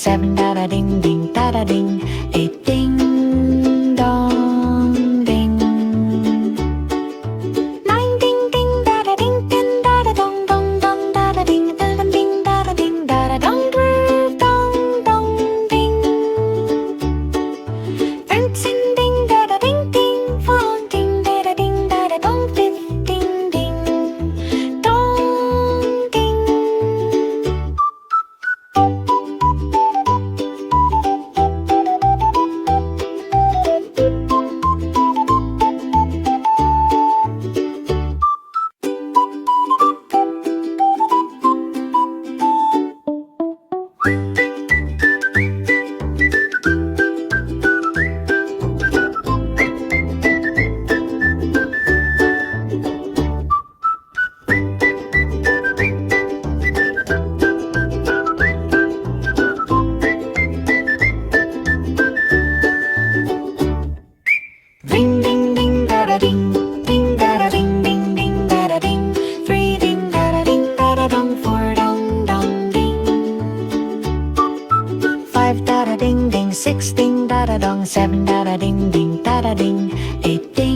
7 da da ding ding da da ding, 8 ding dong ding, 9 ding ding da da ding, 10 da da dong dong dong da da ding, 11 ding da da ding da da dong, 12 dong dong ding, 13 ding da da ding ding, 14 da da ding da da dong, 15 ding dong ding. Ring ding ding da da ding, ding da da ding ding ding da da ding, 3 ding da da ding da da dong, 4 dong dong ding, 5 da da ding ding, 6 ding da da dong, 7 da da ding ding da da ding, 8 ding